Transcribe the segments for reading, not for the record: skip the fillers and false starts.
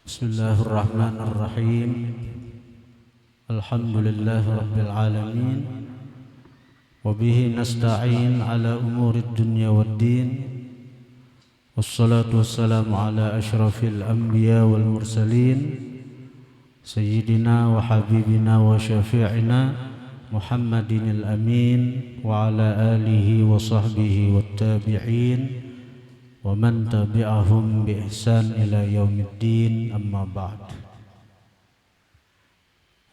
Bismillahirrahmanirrahim. Alhamdulillahi rabbil alamin. Wa bihi nasta'in ala umurid dunya waddin. Wassalatu wassalamu ala ashrafil anbiya wal mursalin Sayyidina wa habibina wa syafi'ina Muhammadinil amin wa ala alihi wa sahbihi wat tabi'in wa man tabi'ahum bi ihsan ila yaumiddin, amma ba'd.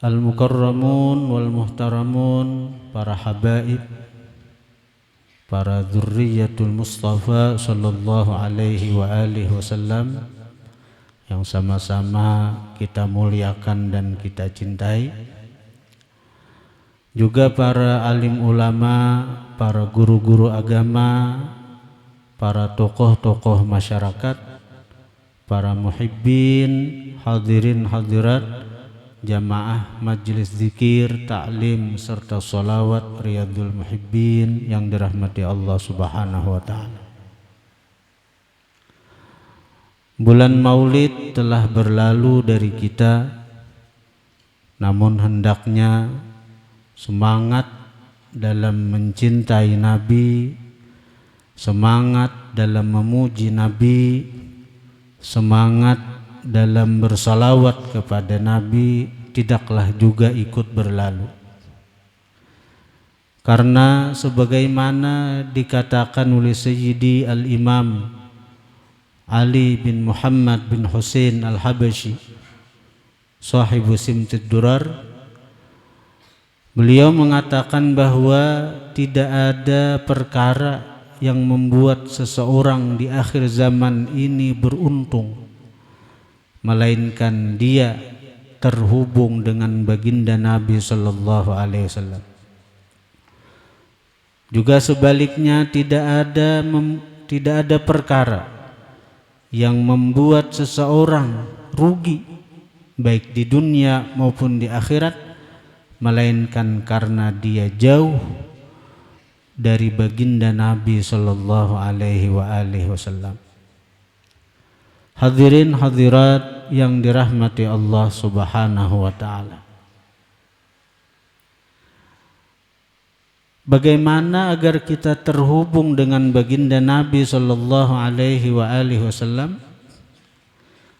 Al-mukarramun wal muhtaramun, para habaib, para dzurriyyatul Mustafa sallallahu alaihi wa alihi wasallam yang sama-sama kita muliakan dan kita cintai, juga para alim ulama, para guru-guru agama, para tokoh-tokoh masyarakat, para muhibbin, hadirin hadirat, jamaah majelis zikir, ta'lim serta sholawat riyadul muhibbin yang dirahmati Allah subhanahu wa ta'ala. Bulan Maulid telah berlalu dari kita, namun hendaknya semangat dalam mencintai Nabi, semangat dalam memuji Nabi, semangat dalam bersalawat kepada Nabi tidaklah juga ikut berlalu. Karena sebagaimana dikatakan oleh Sayyidi Al-Imam Ali bin Muhammad bin Husain Al-Habashi, sahibu Simtud Durar, beliau mengatakan bahwa tidak ada perkara yang membuat seseorang di akhir zaman ini beruntung melainkan dia terhubung dengan baginda Nabi sallallahu alaihi wasallam. Juga sebaliknya tidak ada perkara yang membuat seseorang rugi baik di dunia maupun di akhirat melainkan karena dia jauh dari baginda Nabi sallallahu alaihi wasallam. Hadirin hadirat yang dirahmati Allah subhanahu wa ta'ala, bagaimana agar kita terhubung dengan baginda Nabi sallallahu alaihi wasallam,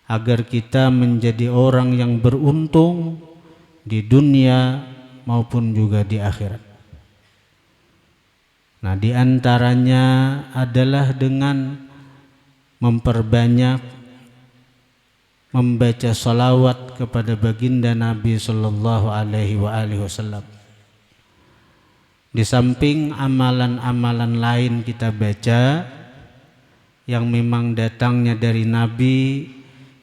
agar kita menjadi orang yang beruntung di dunia maupun juga di akhirat? Nah, di antaranya adalah dengan memperbanyak membaca salawat kepada baginda Nabi sallallahu alaihi wasallam. Di samping amalan-amalan lain kita baca yang memang datangnya dari Nabi,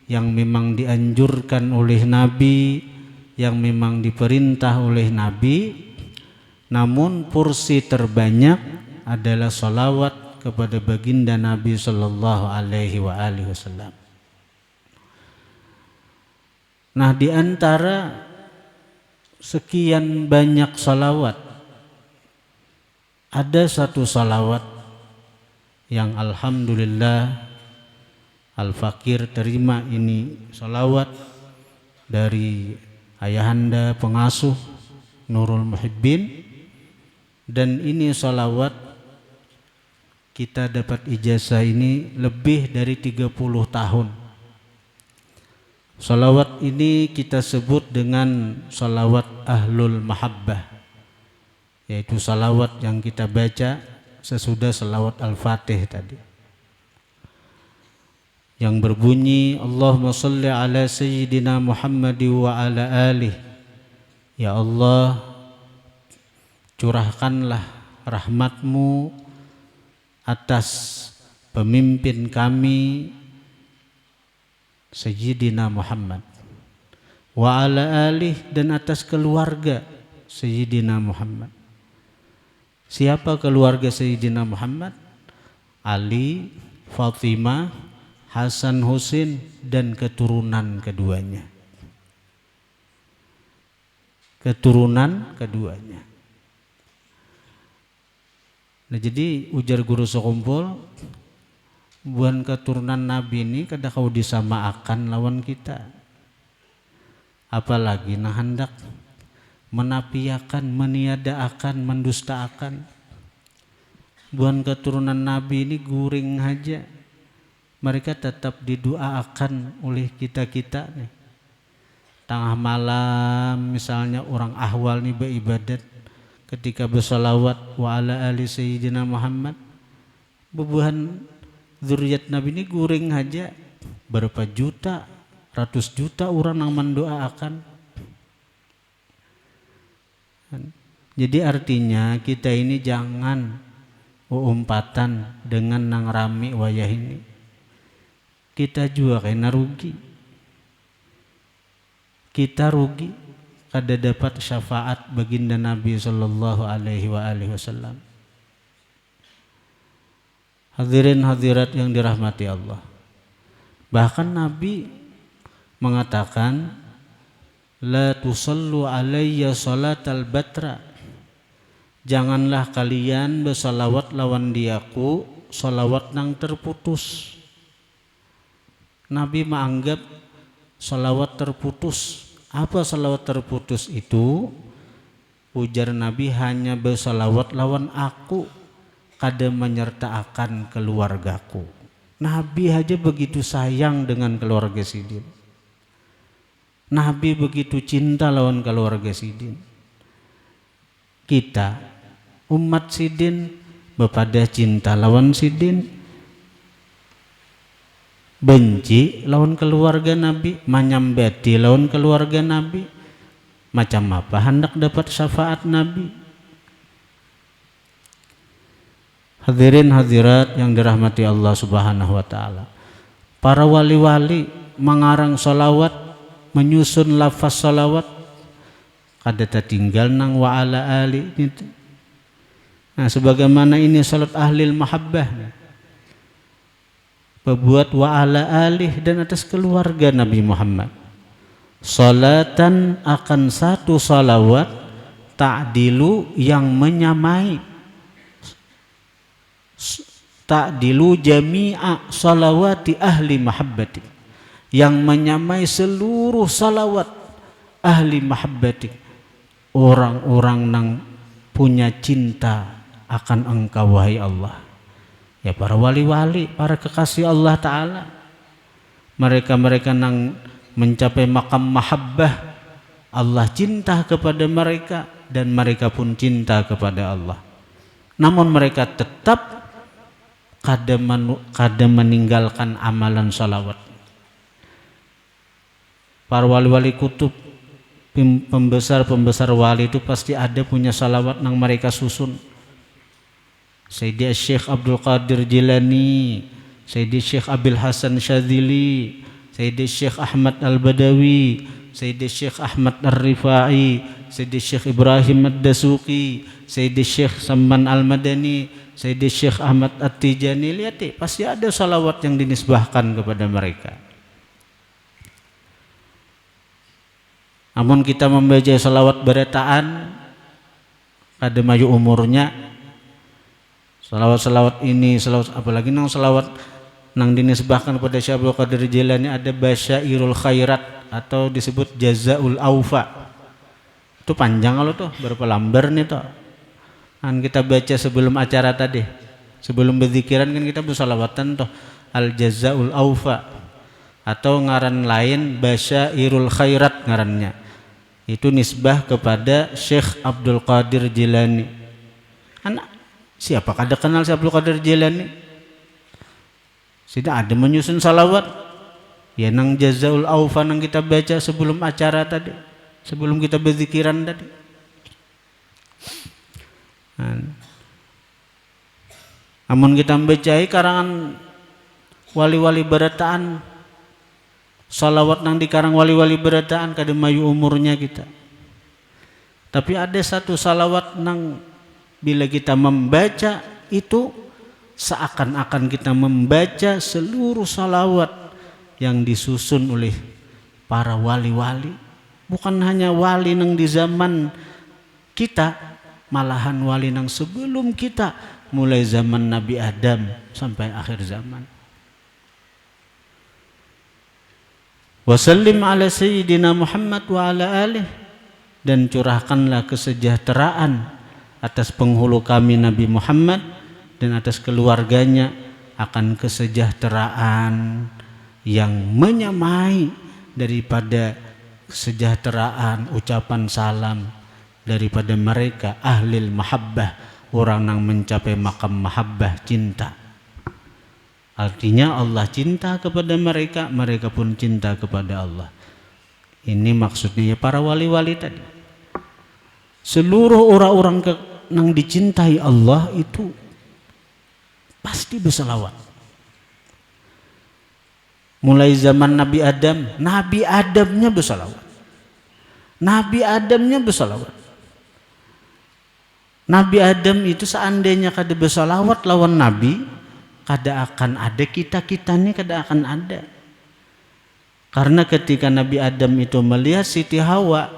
yang memang dianjurkan oleh Nabi, yang memang diperintah oleh Nabi, namun porsi terbanyak adalah salawat kepada baginda Nabi sallallahu alaihi wasallam. Nah, di antara sekian banyak salawat, ada satu salawat yang alhamdulillah Al-Fakir terima ini salawat dari ayahanda pengasuh Nurul Muhibbin, dan ini salawat kita dapat ijazah ini lebih dari 30 tahun. Salawat ini kita sebut dengan salawat Ahlul Mahabbah, yaitu salawat yang kita baca sesudah salawat Al-Fatih tadi, yang berbunyi Allahumma salli ala Sayyidina Muhammad wa ala alih. Ya Allah, curahkanlah rahmatmu atas pemimpin kami Sayyidina Muhammad, wa ala alih, dan atas keluarga Sayyidina Muhammad. Siapa keluarga Sayyidina Muhammad? Ali, Fatimah, Hasan, Husain, dan keturunan keduanya. Nah, jadi ujar guru sekumpul, buan keturunan Nabi ini kada kau disamakan lawan kita, apalagi nah hendak menapiakan, meniadakan, mendustaakan. Buan keturunan Nabi ini guring aja, mereka tetap didoakan oleh kita-kita nih. Tengah malam misalnya orang ahwal nih beribadat, ketika bersalawat wa ala ali sayyidina Muhammad, bebuhan zuriat Nabi ini guring aja berapa juta, ratus juta orang yang mendoakan. Jadi artinya kita ini jangan umpatan dengan nang rami wayah ini. Kita juga kena rugi. Kita rugi kada dapat syafaat baginda Nabi sallallahu alaihi wasallam. Hadirin hadirat yang dirahmati Allah. Bahkan Nabi mengatakan la tusallu alayya salatal batra. Janganlah kalian bersalawat lawan diaku salawat nang terputus. Nabi menganggap salawat terputus. Apa salawat terputus itu? Ujar Nabi, hanya bersalawat lawan aku, kada menyertakan keluargaku. Nabi aja begitu sayang dengan keluarga Sidin. Nabi begitu cinta lawan keluarga Sidin. Kita umat Sidin bepada cinta lawan Sidin, benci lawan keluarga Nabi, menyambati lawan keluarga Nabi. Macam apa hendak dapat syafaat Nabi? Hadirin hadirat yang dirahmati Allah Subhanahu wa taala. Para wali-wali mengarang salawat, menyusun lafaz salawat, kada tertinggal nang wa ala ali itu. Nah, sebagaimana ini salat ahlil mahabbah, berbuat wa ala alih dan atas keluarga Nabi Muhammad. Salatan akan satu salawat ta'dilu yang menyamai, ta'dilu jami'a salawati ahli mahabbati, yang menyamai seluruh salawat ahli mahabbati, orang-orang yang punya cinta akan engkau wahai Allah. Ya para wali-wali, para kekasih Allah Ta'ala, mereka-mereka yang mencapai makam mahabbah, Allah cinta kepada mereka dan mereka pun cinta kepada Allah. Namun mereka tetap kada meninggalkan amalan salawat. Para wali-wali kutub, pembesar-pembesar wali itu pasti ada punya salawat yang mereka susun. Sayyidi Syekh Abdul Qadir Jilani, Sayyidi Syekh Abil Hasan Syadzili, Sayyidi Syekh Ahmad Al-Badawi, Sayyidi Syekh Ahmad Ar-Rifai, Sayyidi Syekh Ibrahim Ad-Dasuqi, Sayyidi Syekh Samman Al-Madani, Sayyidi Syekh Ahmad At-Tijani. Lihat pasti ada salawat yang dinisbahkan kepada mereka. Namun kita membaca salawat berataan kada maju umurnya. Salawat-salawat ini, salawat apalagi nang salawat nang dinisbahkan kepada Syekh Abdul Qadir Jilani, ada Basyairul Khairat atau disebut Jazaul Aufa. Itu panjang kalau tuh, berapa lembar nih tuh. Kan kita baca sebelum acara tadi. Sebelum berzikiran kan kita bersalawatan tuh, Al Jazaul Aufa, atau ngaran lain Basyairul Khairat ngarannya. Itu nisbah kepada Syekh Abdul Qadir Jilani. Anak siapa kada kenal Syekh Abdul Qadir Jilani? Sudah ada menyusun salawat ya nang Jazaul Aufa nang kita baca sebelum acara tadi, sebelum kita berzikiran tadi. Namun kita membacai karangan wali-wali berataan, salawat nang dikarang wali-wali berataan kada mayu umurnya kita. Tapi ada satu salawat nang bila kita membaca itu seakan-akan kita membaca seluruh salawat yang disusun oleh para wali-wali. Bukan hanya wali nang di zaman kita, malahan wali nang sebelum kita, mulai zaman Nabi Adam sampai akhir zaman. Wa sallim ala sayyidina Muhammad wa ala alih, dan curahkanlah kesejahteraan atas penghulu kami Nabi Muhammad dan atas keluarganya, akan kesejahteraan yang menyamai daripada kesejahteraan ucapan salam daripada mereka ahlil mahabbah, orang yang mencapai makam mahabbah, cinta. Artinya Allah cinta kepada mereka, mereka pun cinta kepada Allah. Ini maksudnya para wali-wali tadi. Seluruh orang-orang yang dicintai Allah itu pasti berselawat. Mulai zaman Nabi Adamnya berselawat. Nabi Adamnya berselawat. Nabi Adam itu seandainya kada berselawat lawan Nabi, kada akan ada kita ini, kada akan ada. Karena ketika Nabi Adam itu melihat Siti Hawa,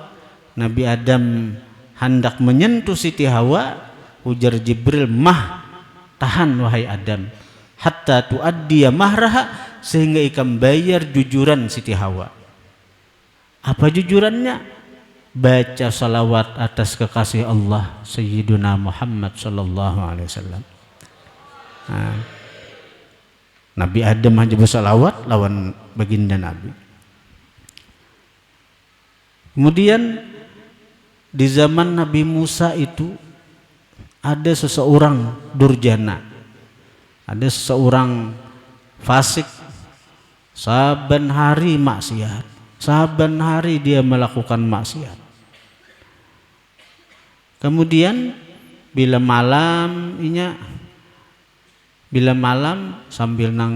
Nabi Adam hendak menyentuh Siti Hawa, ujar Jibril, mah tahan wahai Adam, hatta tuaddiya mahraha, sehingga ikam bayar jujuran Siti Hawa. Apa jujurannya? Baca salawat atas kekasih Allah Sayyiduna Muhammad sallallahu alaihi wasallam. Nabi Adam hanya bersalawat lawan baginda Nabi. Kemudian di zaman Nabi Musa itu ada seseorang durjana, ada seseorang fasik, saban hari maksiat, saban hari dia melakukan maksiat. Kemudian bila malam sambil nang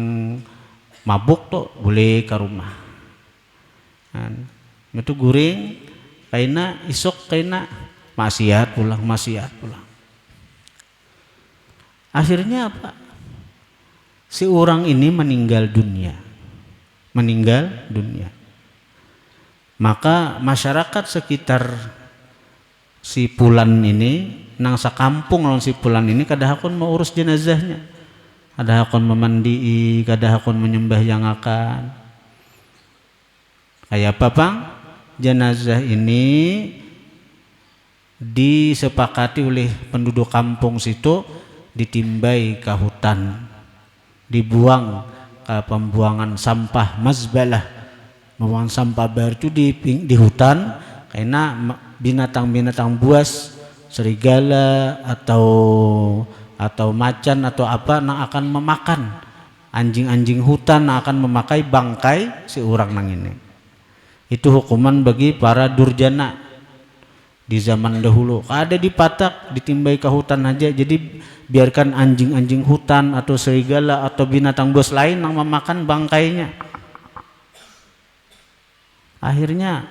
mabuk tuh boleh ke rumah. Itu guring kaina isok kaina maksiat pulang. Akhirnya apa? Si orang ini meninggal dunia. Maka masyarakat sekitar si Pulan ini, nang sakampung lawan si Pulan ini, kada hakun mau urus jenazahnya, kada hakun memandii, kada hakun menyembahyangakan. Kayak apa bang? Jenazah ini disepakati oleh penduduk kampung situ, ditimbai ke hutan, dibuang ke pembuangan sampah mazbalah, membuang sampah baru itu di hutan, karena binatang-binatang buas, serigala atau macan atau apa yang akan memakan, anjing-anjing hutan yang akan memakai bangkai si orang nang ini. Itu hukuman bagi para durjana di zaman dahulu. Ada dipatak, ditimbai ke hutan aja, jadi biarkan anjing-anjing hutan atau serigala atau binatang buas lain yang memakan bangkainya. Akhirnya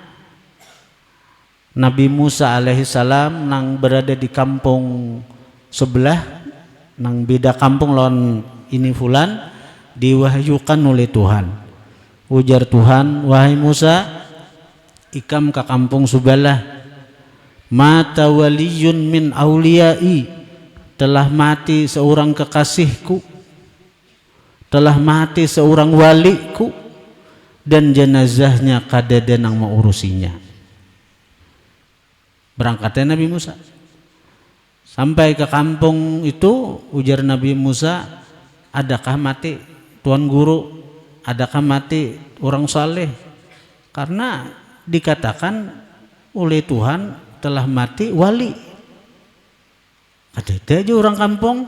Nabi Musa alaihissalam nang berada di kampung sebelah, nang beda kampung lawan ini fulan, diwahyukan oleh Tuhan. Ujar Tuhan, wahai Musa, ikam ke kampung sebelah, mata waliyun min auliyai, telah mati seorang kekasihku, telah mati seorang waliku, dan jenazahnya kada ada nang mengurusinya. Berangkatnya Nabi Musa sampai ke kampung itu, ujar Nabi Musa, adakah mati tuan guru, adakah mati orang saleh? Karena dikatakan oleh Tuhan telah mati wali. Ada aja orang kampung,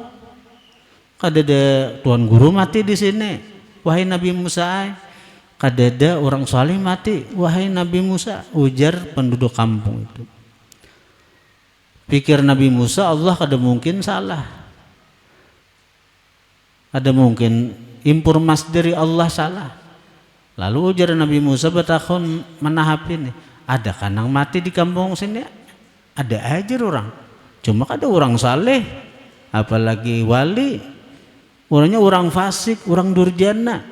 kada ada tuan guru mati di sini, wahai Nabi Musa. Kada ada orang saleh mati, wahai Nabi Musa, ujar penduduk kampung itu. Pikir Nabi Musa, Allah kada mungkin salah, ada mungkin informasi dari Allah salah. Lalu ujar Nabi Musa bertakon menahap ini, ada kan yang mati di kampung sini? Ada aja orang, cuma kada orang saleh, apalagi wali, orangnya orang fasik, orang durjana,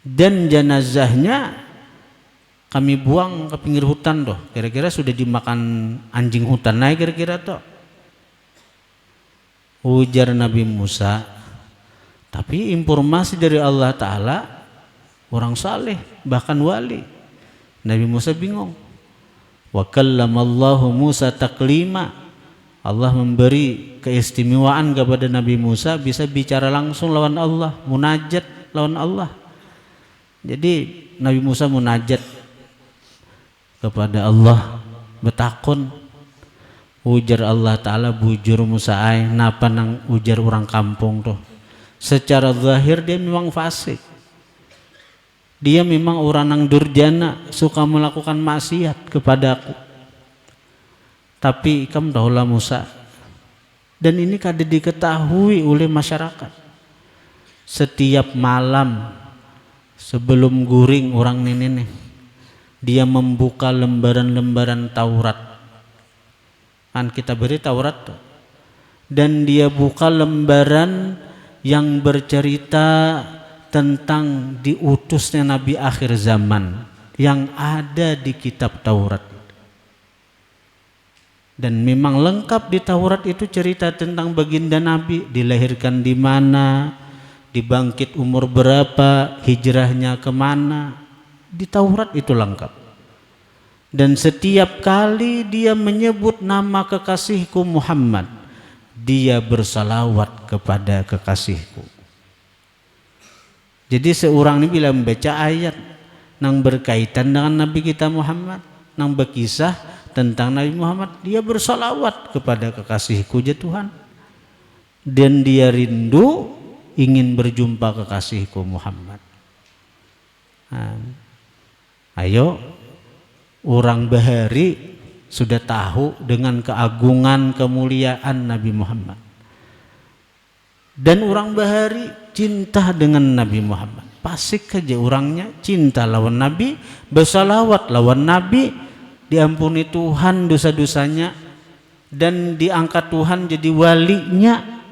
dan jenazahnya kami buang ke pinggir hutan toh, kira-kira sudah dimakan anjing hutan naik kira-kira toh. Ujar Nabi Musa, Tapi informasi dari Allah Ta'ala orang saleh, bahkan wali. Nabi Musa bingung. Wa kallamallahu Musa taklima. Allah memberi keistimewaan kepada Nabi Musa bisa bicara langsung lawan Allah, munajat lawan Allah. Jadi Nabi Musa munajat kepada Allah, betakon. Ujar Allah Ta'ala, bujur Musa ay, napa nang ujar orang kampung tuh. Secara zahir dia memang fasik. Dia memang orang yang durjana, suka melakukan maksiat kepadaku. Tapi kamu tahulah Musa. Dan ini kada diketahui oleh masyarakat. Setiap malam sebelum guring orang nenek, dia membuka lembaran-lembaran Taurat. Kan kita beri Taurat tuh. Dan dia buka lembaran yang bercerita tentang diutusnya Nabi akhir zaman yang ada di kitab Taurat. Dan memang lengkap di Taurat itu cerita tentang baginda Nabi, dilahirkan di mana, dibangkit umur berapa, hijrahnya kemana. Di Taurat itu lengkap. Dan setiap kali dia menyebut nama kekasihku Muhammad, dia bersalawat kepada kekasihku. Jadi seorang ini bila membaca ayat yang berkaitan dengan Nabi kita Muhammad, yang berkisah tentang Nabi Muhammad, dia bersalawat kepada kekasihku ya Tuhan. Dan dia rindu ingin berjumpa kekasihku Muhammad. Ayo, orang bahari sudah tahu dengan keagungan kemuliaan Nabi Muhammad. Dan orang bahari cinta dengan Nabi Muhammad. Pasik aja orangnya cinta lawan Nabi, bersalawat lawan Nabi, diampuni Tuhan dosa-dosanya dan diangkat Tuhan jadi walinya.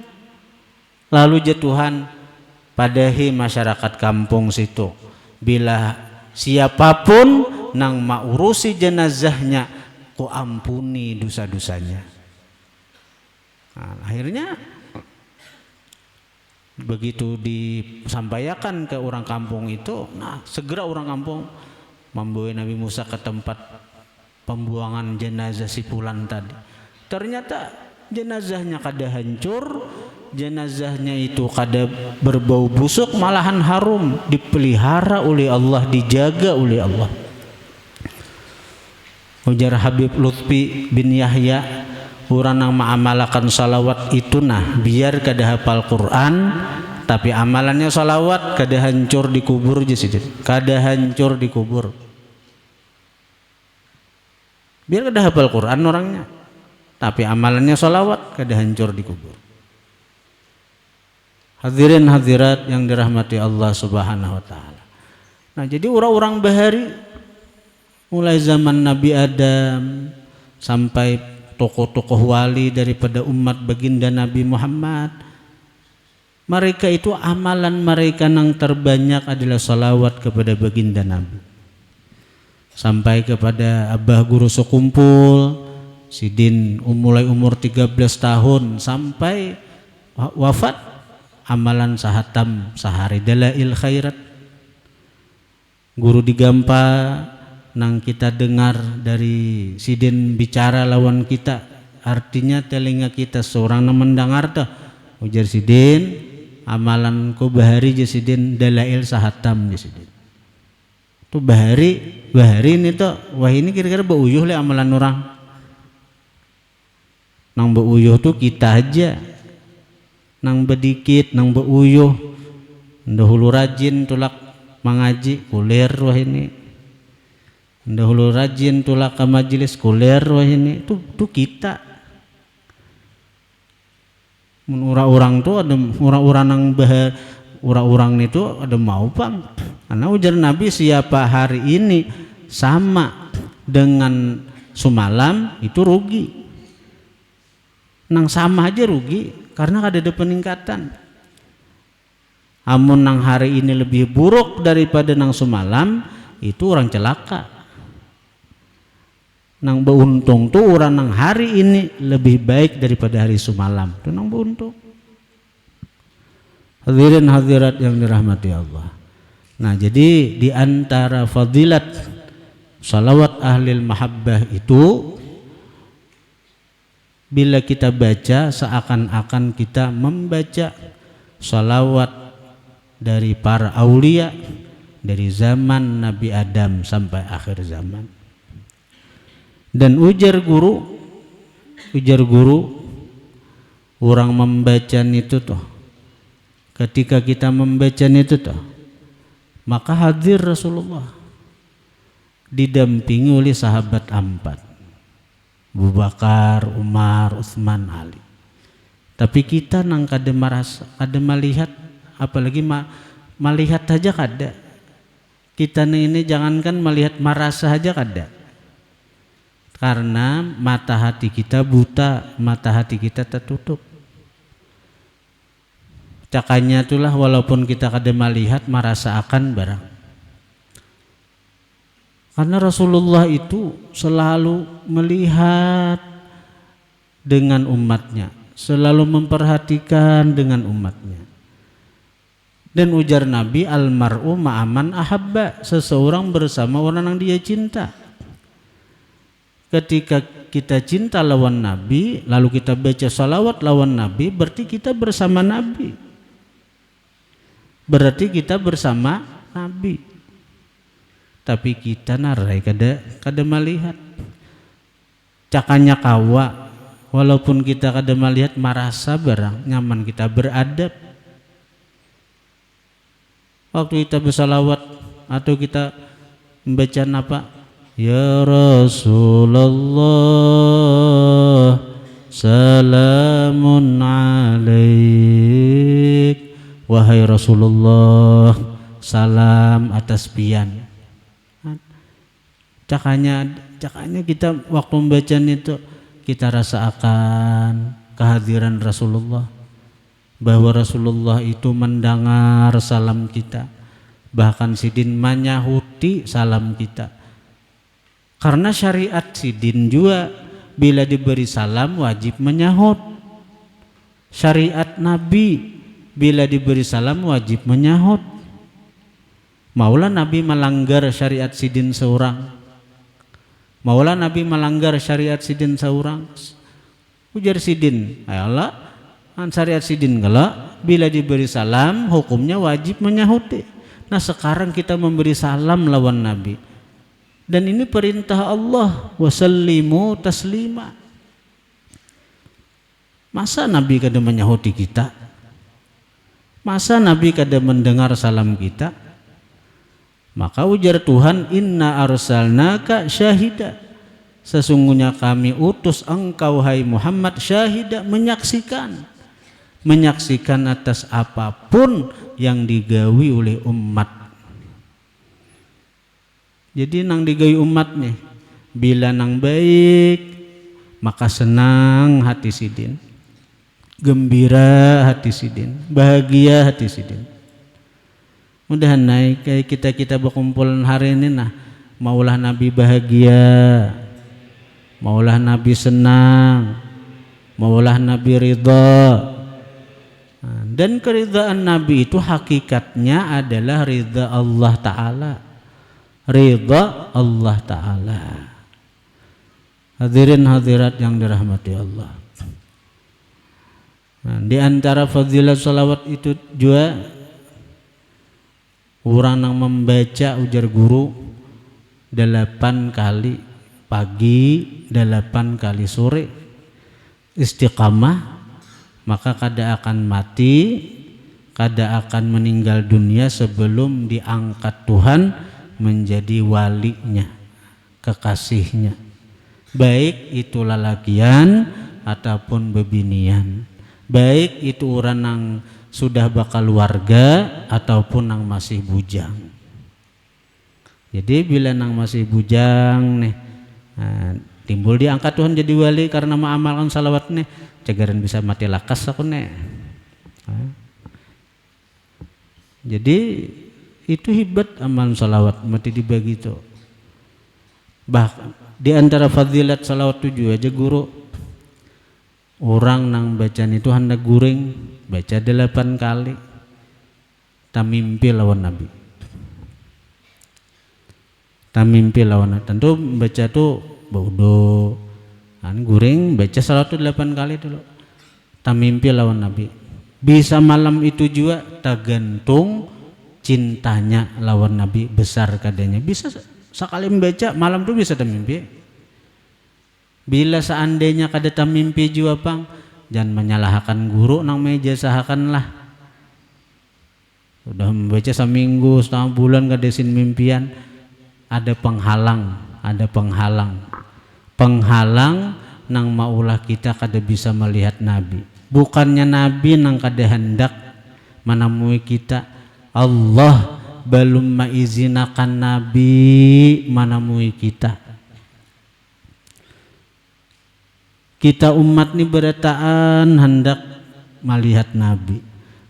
Lalu je Tuhan padahi masyarakat kampung situ, bila siapapun nang maurusi jenazahnya, ku ampuni dosa-dosanya. Nah, akhirnya begitu disampaikan ke orang kampung itu, nah segera orang kampung membawa Nabi Musa ke tempat pembuangan jenazah si fulan tadi. Ternyata jenazahnya kada hancur, jenazahnya itu kada berbau busuk, malahan harum, dipelihara oleh Allah, dijaga oleh Allah. Ujar Habib Lutfi bin Yahya, orang yang mengamalkan salawat itu nah biar kada hafal Quran tapi amalannya salawat, kada hancur di kubur je sidin, kada hancur di kubur. Biar kada hafal Quran orangnya tapi amalannya salawat, kada hancur di kubur. Hadirin hadirat yang dirahmati Allah Subhanahu wa taala. Nah, jadi orang-orang bahari mulai zaman Nabi Adam sampai tokoh-tokoh wali daripada umat baginda Nabi Muhammad, mereka itu amalan mereka yang terbanyak adalah salawat kepada baginda Nabi. Sampai kepada abah guru sekumpul sidin mulai umur 13 tahun sampai wafat, amalan sahatam sahari dalail khairat. Guru digampa nang kita dengar dari sidin bicara lawan kita, artinya telinga kita seorang yang mendengar tuh. Ujar sidin, amalan ku bahari je sidin dalail sahatam je sidin. Tuh bahari ini tuh, wah ini kira-kira beuyuh le amalan orang. Nang beuyuh tuh kita aja. Nang bedikit, nang beuyuh. Dahulu rajin tulak mengaji, kulir wah ini. Dahulu rajin tulak ke majelis, kuler wah ini. Tuh kita. Orang-orang tuh ada orang-orang yang orang-orang itu ada mau bang. Karena ujar Nabi siapa hari ini sama dengan semalam itu rugi. Nang sama aja rugi karena ada peningkatan. Amun nang hari ini lebih buruk daripada nang semalam itu orang celaka. Nang beruntung tuh orang nang hari ini lebih baik daripada hari semalam. Itu nang beruntung. Hadirin hadirat yang dirahmati Allah. Nah, jadi di antara fadilat salawat ahlil mahabbah itu, bila kita baca seakan-akan kita membaca salawat dari para aulia dari zaman Nabi Adam sampai akhir zaman. Dan ujar guru orang membaca itu tuh, ketika kita membaca itu tuh, maka hadir Rasulullah didampingi oleh sahabat empat, Abu Bakar, Umar, Utsman, Ali. Tapi kita nang kada merasa, kada melihat, apalagi melihat saja kada. Kita ini jangankan melihat, merasa saja kada. Karena mata hati kita buta, mata hati kita tertutup. Cakanya itulah walaupun kita kada melihat, merasa akan barang. Karena Rasulullah itu selalu melihat dengan umatnya, selalu memperhatikan dengan umatnya. Dan ujar Nabi, almar'u ma'aman ahabba, seseorang bersama orang yang dia cinta. Ketika kita cinta lawan Nabi, lalu kita baca salawat lawan Nabi, berarti kita bersama Nabi. Berarti kita bersama Nabi. Tapi kita narai kada melihat. Cakanya kawa, walaupun kita kada melihat, merasa barang nyaman kita beradab. Waktu kita bersalawat atau kita membaca apa? Ya Rasulullah, salamun alaik. Wahai Rasulullah, salam atas pian. Cakanya kita waktu membaca itu, kita rasakan kehadiran Rasulullah, bahwa Rasulullah itu mendengar salam kita, bahkan sidin menyahuti salam kita. Karena syariat sidin juga, bila diberi salam wajib menyahut. Syariat Nabi, bila diberi salam wajib menyahut. Maulah Nabi melanggar syariat sidin seorang, maulah Nabi melanggar syariat sidin seorang, ujar sidin, ayolah syariat sidin kalau bila diberi salam hukumnya wajib menyahuti. Nah sekarang kita memberi salam lawan Nabi, dan ini perintah Allah, wasallimu taslima. Masa Nabi kada menyahuti kita? Masa Nabi kada mendengar salam kita? Maka ujar Tuhan, inna arsalnaka syahida, sesungguhnya kami utus engkau hai Muhammad syahida, menyaksikan atas apapun yang digawi oleh umat. Jadi nang digawi umat nih, bila nang baik maka senang hati sidin, gembira hati sidin, bahagia hati sidin. Mudahan naik kayak kita berkumpul hari ini, nah maulah Nabi bahagia, maulah Nabi senang, maulah Nabi ridha. Dan keridhaan Nabi itu hakikatnya adalah ridha Allah Ta'ala, ridha Allah Ta'ala. Hadirin hadirat yang dirahmati Allah. Nah, di antara fadilah salawat itu juga, orang yang membaca ujar guru 8 kali pagi, 8 kali sore, istiqamah, maka kada akan mati, kada akan meninggal dunia sebelum diangkat Tuhan menjadi walinya, kekasihnya, baik itu lalakian ataupun bebinian, baik itu orang yang sudah bakal warga ataupun yang masih bujang. Jadi bila nang masih bujang nih, timbul diangkat Tuhan jadi wali karena mengamalkan salawat nih, cegaran bisa mati lakas aku nih. Jadi itu hebat amal salawat mati dibagi itu. Bahkan di antara fadilat salawat 7 aja guru, orang nang bacaan itu hendak guring baca 8 kali, tamimpi lawan Nabi. Tamimpi lawan Nabi. Tentu baca tuh baudo, kan guring baca salat 8 kali dulu. Tamimpi lawan Nabi. Bisa malam itu juga tergantung cintanya lawan Nabi besar kadanya. Bisa sekali membaca malam tuh bisa tamimpi. Bila seandainya kada tamimpi juga pang, jangan menyalahkan guru nang meja sahakanlah. Sudah membaca seminggu, setengah bulan kadesin mimpian, ada penghalang, penghalang nang maulah kita kada bisa melihat Nabi. Bukannya Nabi nang kada hendak menemui kita, Allah belum mengizinakan Nabi menemui kita. Kita umat ini berataan hendak melihat Nabi,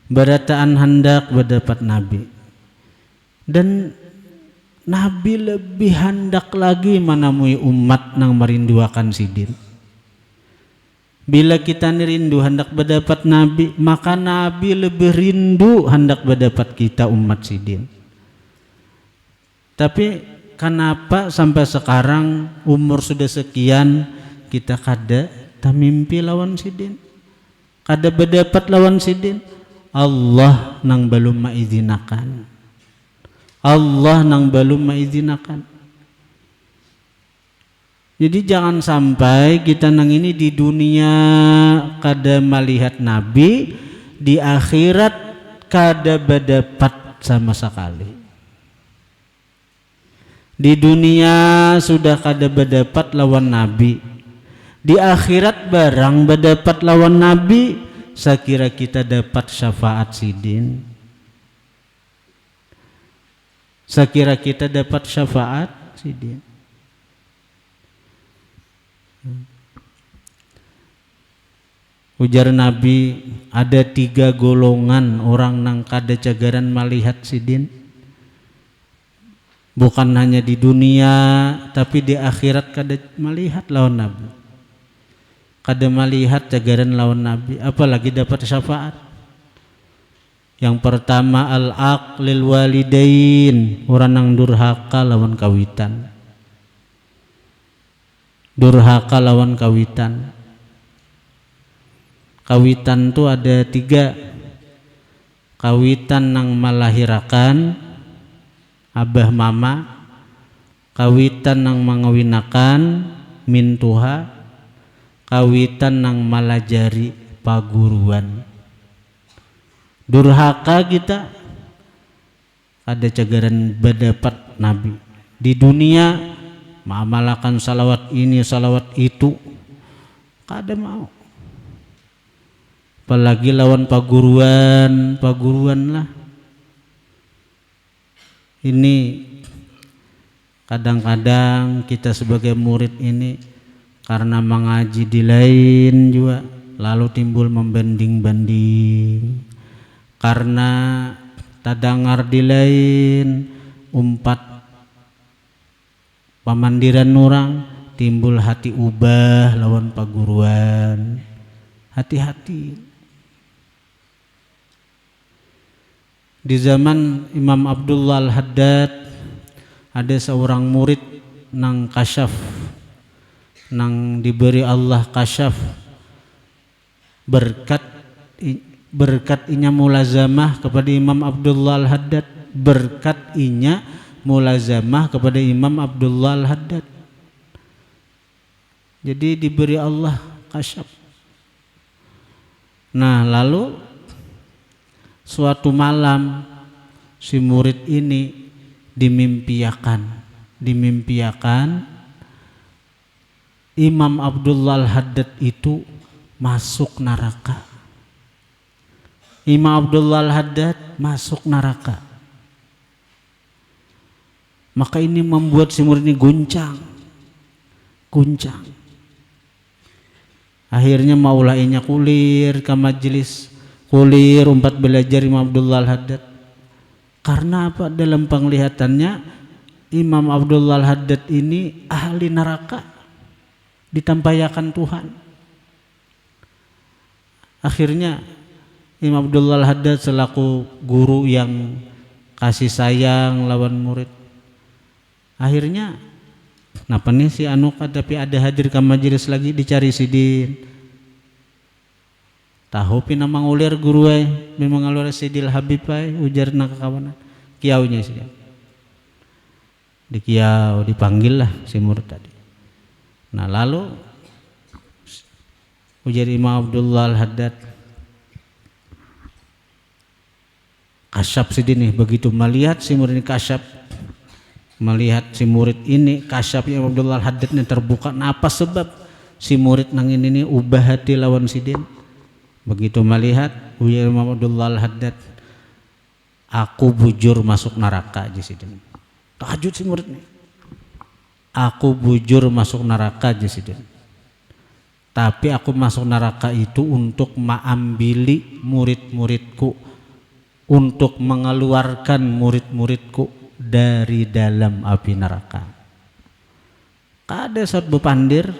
berataan hendak berdapat Nabi, dan Nabi lebih hendak lagi menemui umat nang merinduakan sidin. Bila kita rindu hendak berdapat Nabi, maka Nabi lebih rindu hendak berdapat kita umat sidin. Tapi kenapa sampai sekarang umur sudah sekian kita kada tamimpi lawan sidin, kada berdapat lawan sidin? Allah nang belum maizinakan. Allah nang belum maizinakan. Jadi jangan sampai kita nang ini di dunia kada melihat Nabi, di akhirat kada berdapat sama sekali. Di dunia sudah kada berdapat lawan Nabi, di akhirat barang berdapat lawan Nabi, sekira kita dapat syafaat sidin. Sekira kita dapat syafaat sidin. Ujar Nabi, ada 3 golongan orang nang kada cagaran melihat sidin. Bukan hanya di dunia, tapi di akhirat kada melihat lawan Nabi, kada melihat cagaran lawan Nabi, apalagi dapat syafaat. Yang pertama al-aqlil walidain, orang nang durhaka lawan kawitan. Durhaka lawan kawitan. Kawitan tu ada 3. Kawitan nang melahirakan abah mama, kawitan nang mengawinakan mintuha, kawitan nang malajari paguruan. Durhaka kita ada cagaran berdapat Nabi. Di dunia mengamalkan salawat ini salawat itu kada mau, apalagi lawan paguruan lah. Ini kadang-kadang kita sebagai murid ini karena mengaji di lain juga lalu timbul membanding-banding, karena tadangar di lain umpat pamandiran orang timbul hati ubah lawan paguruan. Hati-hati. Di zaman Imam Abdullah Al-Haddad ada seorang murid nang kasyaf, nang diberi Allah kasyaf berkat inya mulazamah kepada Imam Abdullah Al-Haddad, berkat inya mulazamah kepada Imam Abdullah Al-Haddad. Jadi diberi Allah kasyaf. Nah, lalu suatu malam si murid ini dimimpiakan Imam Abdullah Al-Haddad itu masuk neraka. Imam Abdullah Al-Haddad masuk neraka. Maka ini membuat si murid ini guncang. Akhirnya maulainya kulir ke majelis, kulir umpat belajar Imam Abdullah Al-Haddad. Karena apa? Dalam penglihatannya Imam Abdullah Al-Haddad ini ahli neraka, ditampayakan Tuhan. Akhirnya Imam Abdullah Al-Haddad selaku guru yang kasih sayang lawan murid. Akhirnya kenapa nih si Anuka tapi ada hadir ke majelis lagi dicari sidin. Tahu pi nama ngulir guru ay memang alur Sidil Habib ay ujarna ke kawanan. Kiaunya sih. Di kiau dipanggil lah si murid tadi. Nah lalu ujar Imam Abdullah Al-Haddad, kasyaf sidin nih begitu melihat si murid ini kasyaf, melihat si murid ini kasyafnya Imam Abdullah Al-Haddad ini terbuka. Nah, apa sebab si murid nang ini ubah hati lawan sidin? Begitu melihat ujar Imam Abdullah Al-Haddad, aku bujur masuk neraka aja sidin. Tahajud si murid nih. Aku bujur masuk neraka aja sidin. Tapi aku masuk neraka itu untuk mengambil murid-muridku, untuk mengeluarkan murid-muridku dari dalam api neraka. Kada saat bepandir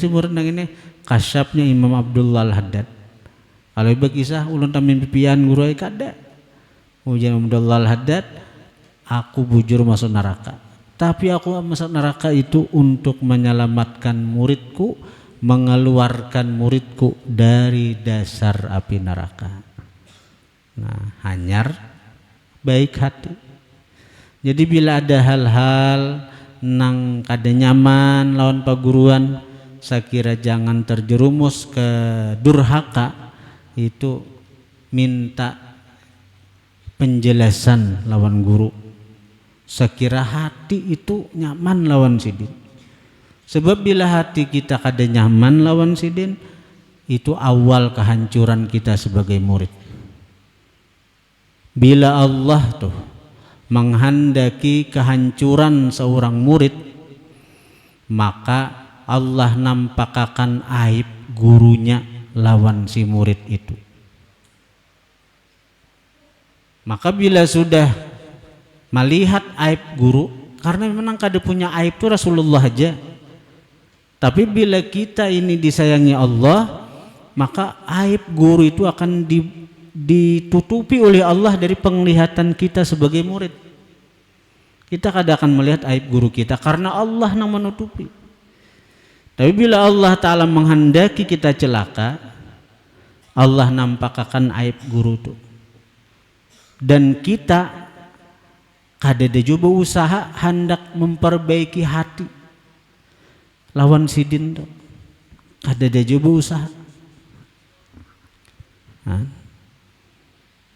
si murid nang ini kasyafnya Imam Abdullah Al-Haddad. Kalau berkisah ulun tamin pipian guru ay kada. Ujian Imam Abdullah Al-Haddad, aku bujur masuk neraka. Tapi aku masuk neraka itu untuk menyelamatkan muridku, mengeluarkan muridku dari dasar api neraka. Nah, hanyar baik hati. Jadi bila ada hal-hal nang kada nyaman lawan paguruan, saya kira jangan terjerumus ke durhaka, itu minta penjelasan lawan guru. Sekira hati itu nyaman lawan sidin. Sebab bila hati kita kada nyaman lawan sidin, itu awal kehancuran kita sebagai murid. Bila Allah tuh menghendaki kehancuran seorang murid, maka Allah nampakkan aib gurunya lawan si murid itu. Maka bila sudah melihat aib guru, karena memang kada punya aib itu Rasulullah aja. Tapi bila kita ini disayangi Allah, maka aib guru itu akan ditutupi oleh Allah dari penglihatan kita sebagai murid. Kita kada akan melihat aib guru kita karena Allah yang menutupi. Tapi bila Allah Ta'ala menghendaki kita celaka, Allah nampakkan aib guru itu. Dan kita kada ada coba usaha hendak memperbaiki hati lawan sidin tuh. Kada ada coba usaha. Nah,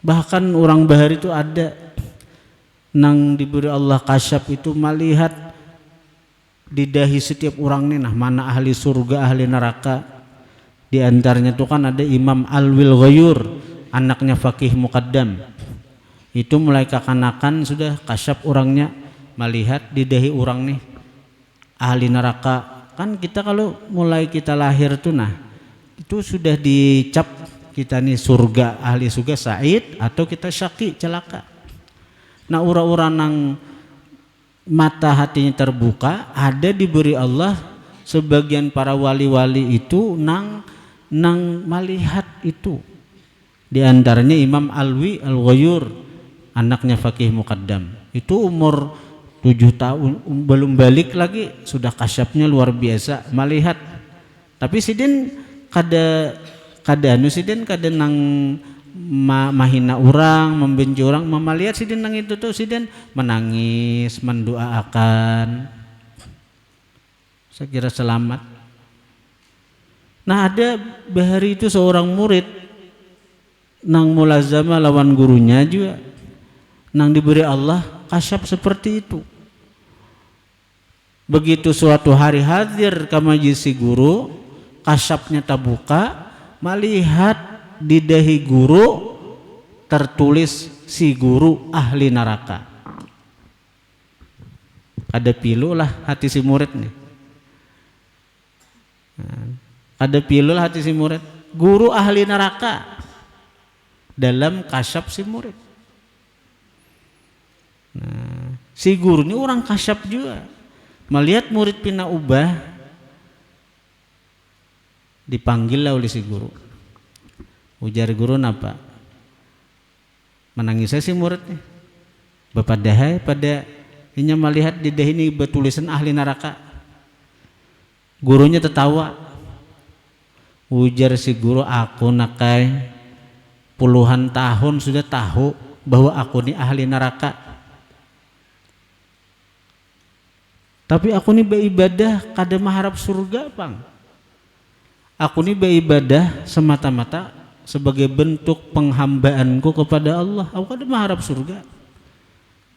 bahkan orang bahari itu ada nang diberi Allah kasyaf itu melihat di dahi setiap orang nih, nah mana ahli surga ahli neraka. Di antaranya tuh kan ada Imam Alwil Ghayur, anaknya Faqih Muqaddam. Itu mulai kekanakan sudah kasyaf orangnya melihat di dahi orang nih ahli neraka. Kan kita kalau mulai kita lahir tuh nah itu sudah dicap kita nih surga, ahli surga sa'id atau kita syaqi celaka. Nah ura-ura nang mata hatinya terbuka, ada diberi Allah sebagian para wali-wali itu nang melihat itu. Di antaranya Imam Alwi Al-Ghayur, anaknya Faqih Muqaddam. Itu umur 7 tahun belum balik lagi sudah kasyafnya luar biasa melihat. Tapi sidin kada sidin kada nang mahina orang, membenci orang, melihat sidin nang itu tuh sidin menangis, mendoakan. Saya kira selamat. Nah ada bahari itu seorang murid nang mulazama lawan gurunya juga, nang diberi Allah kasyaf seperti itu. Begitu suatu hari hadir ke majelis si guru, kasyafnya terbuka, melihat di dahi guru tertulis si guru ahli neraka. Ada pilu lah hati si murid nih. Ada pilu lah hati si murid. Guru ahli neraka dalam kasyaf si murid. Nah, si guru ini orang kasyaf juga. Melihat murid pina ubah, dipanggil lah oleh si guru. Ujar guru apa? Menangisnya si muridnya. Bapak dahai pada inya melihat di dah ini bertulisan ahli neraka. Gurunya tertawa. Ujar si guru, aku nakai puluhan tahun sudah tahu bahwa aku ini ahli neraka. Tapi aku ini beribadah kada mengharap surga, Bang. Aku ini beribadah semata-mata sebagai bentuk penghambaanku kepada Allah. Aku kada mengharap surga.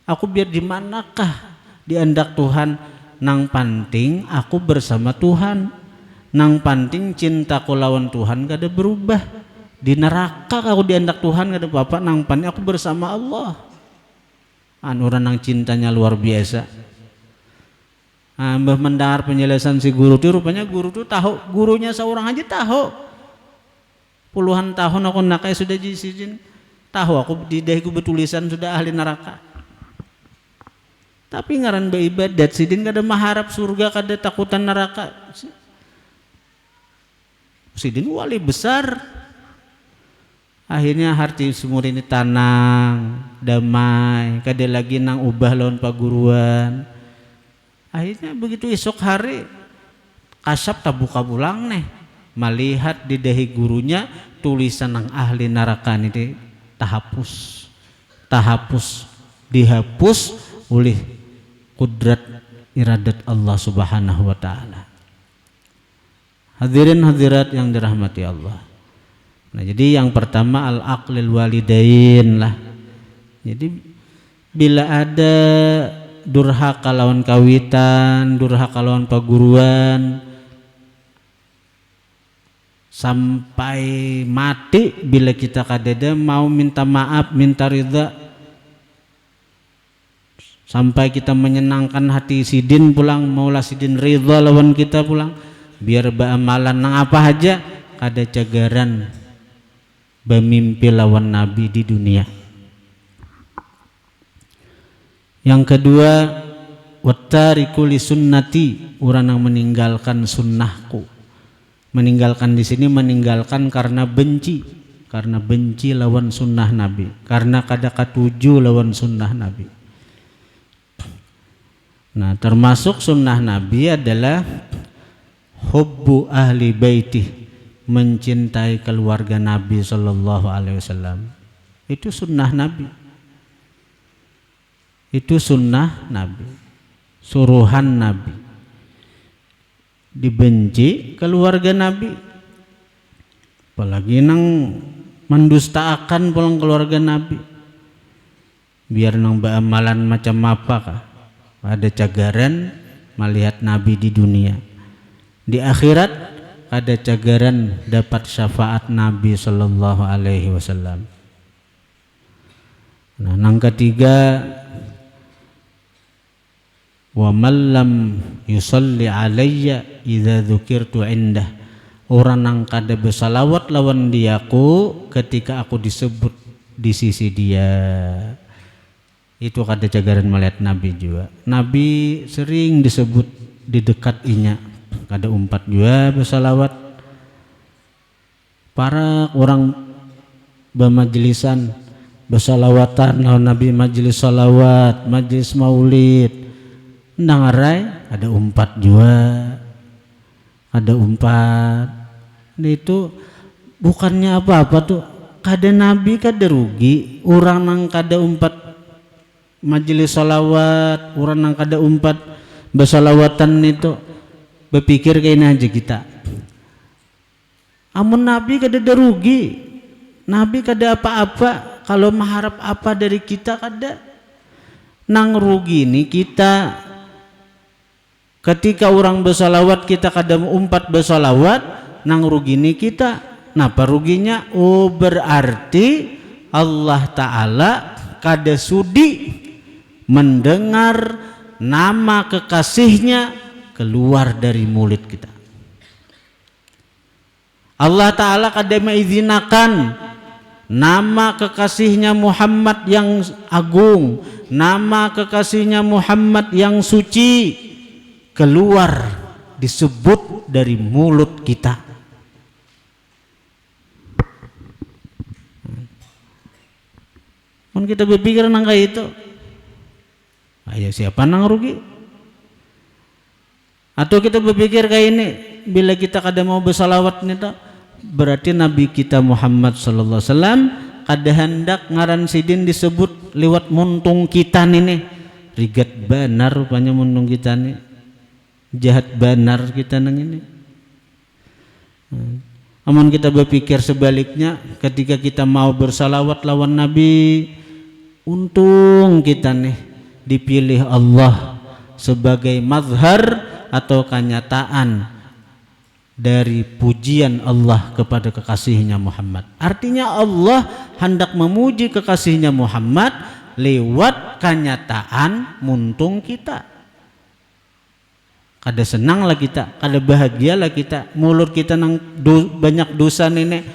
Aku biar di manakah diandak Tuhan, nang panting aku bersama Tuhan. Nang panting cintaku lawan Tuhan kada berubah. Di neraka aku diandak Tuhan kada apa-apa, nang panting aku bersama Allah. Orang nang cintanya luar biasa. Mbah mendengar penjelasan si guru itu, rupanya guru itu tahu, gurunya seorang aja tahu. Puluhan tahun aku nakai sudah jisijin, tahu aku di dahiku bertulisan sudah ahli neraka. Tapi ngaran beribadat sidin kada mengharap surga, kada takutan neraka. Sidin wali besar. Akhirnya hati semua ini tenang, damai, kada lagi nang ubah lawan paguruan. Akhirnya begitu esok hari kasap tabuka pulang nih, melihat di dahi gurunya tulisan nang ahli neraka ini dihapus oleh kudrat iradat Allah Subhanahu wa taala. Hadirin hadirat yang dirahmati Allah. Nah, jadi yang pertama al-aqlil walidain lah. Jadi bila ada durhaka lawan kawitan, durhaka lawan paguruan, sampai mati bila kita kadeda mau minta maaf, minta ridha, sampai kita menyenangkan hati sidin pulang, maulah sidin ridha lawan kita pulang, biar beramalan nang apa aja kada cagaran bermimpi lawan Nabi di dunia. Yang kedua, wattariku li sunnati, orang yang meninggalkan sunnahku. Meninggalkan di sini meninggalkan karena benci lawan sunnah Nabi, karena kada katuju lawan sunnah Nabi. Nah, termasuk sunnah Nabi adalah hubbu ahli baitih, mencintai keluarga Nabi sallallahu alaihi wasallam. Itu sunnah Nabi. Itu sunnah Nabi, suruhan Nabi. Dibenci keluarga Nabi, apalagi nang mendustaakan pulang keluarga Nabi, biar nang beramalan macam apa kah, ada cagaran melihat Nabi di dunia. Di akhirat ada cagaran dapat syafaat Nabi sallallahu alaihi wasallam. Nah, nang ketiga, wa man lam yusalli alayya idza dzukirtu indah, orang nang kada bersalawat lawan diaku ketika aku disebut di sisi dia. Itu kada cagaran melihat Nabi juga. Nabi sering disebut di dekat inya, kada umpat juga bersalawat. Para orang bermajlisan bersalawatan lawan Nabi, majlis salawat, majlis maulid, nangarai ada umpat juga, ada umpat. Itu bukannya apa-apa tuh, kada Nabi kada rugi. Orang nang kada umpat majelis salawat, orang nang kada umpat bersalawatan itu berpikir kayak aja kita. Amun Nabi kada ada rugi, Nabi kada apa-apa. Kalau mengharap apa dari kita kada. Nang rugi ini kita. Ketika orang bersalawat kita kadang umpat bersalawat, nang rugi ini kita. Napa ruginya? Oh, berarti Allah Ta'ala kada sudi mendengar nama kekasihnya keluar dari mulut kita. Allah Ta'ala kada mengizinkan nama kekasihnya Muhammad yang agung, nama kekasihnya Muhammad yang suci keluar disebut dari mulut kita. Mun kita berpikir nang kayak itu, ayo siapa nang rugi? Atau kita berpikir kayak ini, bila kita kada mau bersalawat nita, berarti Nabi kita Muhammad sallallahu alaihi wasallam kada hendak ngaran sidin disebut liwat muntung kita ini. Rigat banar rupanya muntung kita ini. Jahat banar kita nang ini. Amun kita berpikir sebaliknya, ketika kita mau bersalawat lawan Nabi, untung kita nih dipilih Allah sebagai mazhar atau kenyataan dari pujian Allah kepada kekasihnya Muhammad. Artinya Allah hendak memuji kekasihnya Muhammad lewat kenyataan muntung kita. Kada senanglah kita, kada bahagialah kita, mulut kita nang banyak dosa nenek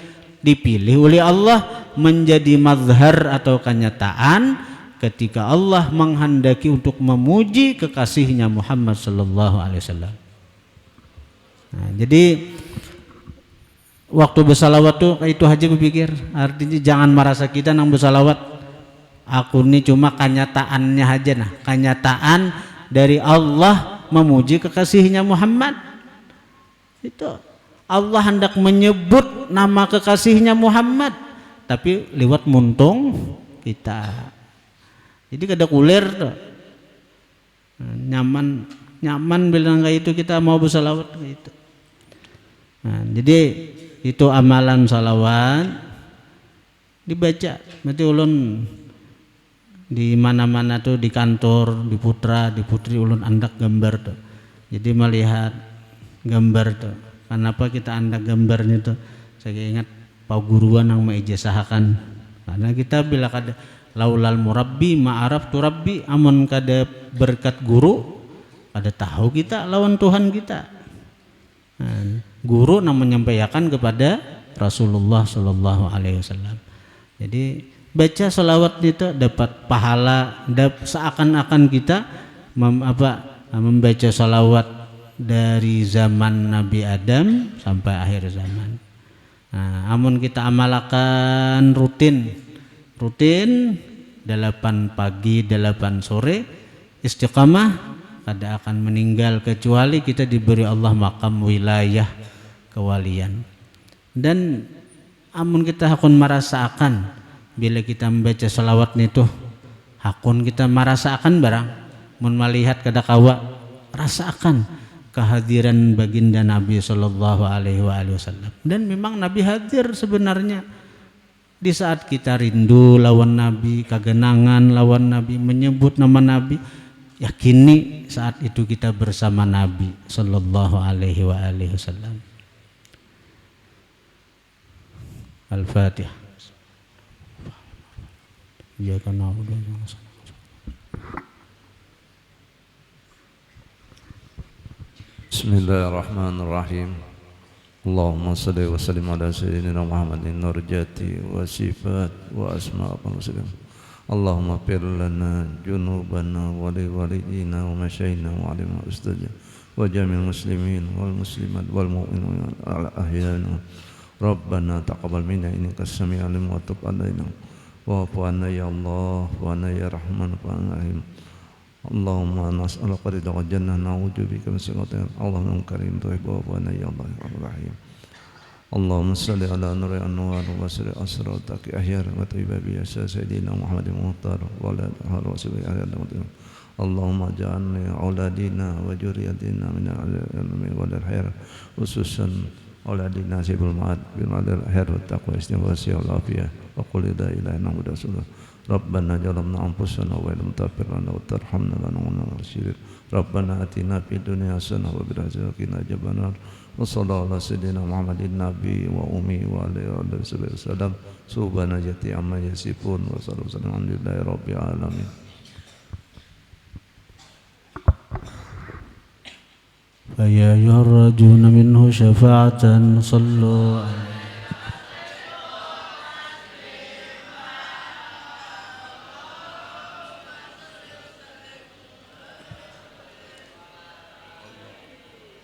dipilih oleh Allah menjadi mazhar atau kenyataan ketika Allah menghendaki untuk memuji kekasihnya Muhammad sallallahu alaihi wasallam. Nah, jadi waktu bersalawat tuh itu aja berpikir, artinya jangan merasa kita nang bersalawat aku ini cuma kenyataannya aja, nah kenyataan dari Allah memuji kekasihnya Muhammad. Itu Allah hendak menyebut nama kekasihnya Muhammad tapi lewat muntung kita. Jadi kada kuler tuh. Nyaman bilang kayak itu kita mau bersalawat gitu. Nah, jadi itu amalan salawat dibaca. Berarti ulun di mana-mana tuh, di kantor, di putra, di putri ulun andak gambar tuh. Jadi melihat gambar tuh. Kenapa kita andak gambarnya tuh? Saya ingat Pak Guruan yang mengijazahkan. Karena kita bila kada laulal murabbi ma'araf tu rabbi, amun kada berkat guru kada tahu kita lawan Tuhan kita. Nah, guru yang menyampaikan kepada Rasulullah sallallahu alaihi wasallam. Jadi baca salawat itu dapat pahala, seakan-akan kita membaca salawat dari zaman Nabi Adam sampai akhir zaman. Nah, amun kita amalkan rutin 8 pagi 8 sore istiqamah, kada akan meninggal kecuali kita diberi Allah makam wilayah kewalian. Dan amun kita hakun merasakan bila kita membaca salawat itu, hakun kita merasakan barang, mun melihat kada kawa rasakan kehadiran baginda Nabi sallallahu alaihi wasallam. Dan memang Nabi hadir sebenarnya di saat kita rindu lawan Nabi, kagenangan lawan Nabi, menyebut nama Nabi, yakini saat itu kita bersama Nabi sallallahu alaihi wasallam. Al-Fatihah. Ya karena udah Bismillahirrahmanirrahim. Allahumma salli wa sallim ala sayyidina Muhammadin nurjati wa sifat wa asma' wa sallam. Allahumma fir lana junubana wa li walidina wa masyaina wa alim ustaja wa jami'il muslimin wal muslimat wal mu'minin ala ahyana. Rabbana taqabbal minna innaka as-sami'ul 'alim wa tub 'alaina. Wa'fu 'anna ya Allah wa 'anna ya Rahman wa Rahim. Allahumma nas'aluka ridha jannah na'udzubika min sakhatika. Allahumma karim tuhibbu wa 'anna ya Allah ya Rahim. Allahumma salli ala nuri anwar wa sirri asrataki ahyar wa tayyibi ya sayyidina Muhammadin muhtar wa ala alihi wa sahbihi. Allahumma ja'alni auladina wa juriyatina min al-ilmi wal khair khususan auladina sibul ma'ad bil khair wa taqwa istighfar wal afiyah. Wa qul la ilaha illa anta subhanaka rabbana jalamna anfusana wa lam taghfir lana wa tarhamna lanakunanna minal khasirin. Rabbana atina fid dunya hasanah wa fil akhirati hasanah wa qina adzabannar. Wa sallallahu ala sayyidina Muhammadin nabi wa ummi wa alihi wasallam. Subhana jati amma yasifun wa sallallahu alhamdulillahi rabbil alamin. Fa ya yarjuna minhu syafa'atan sallu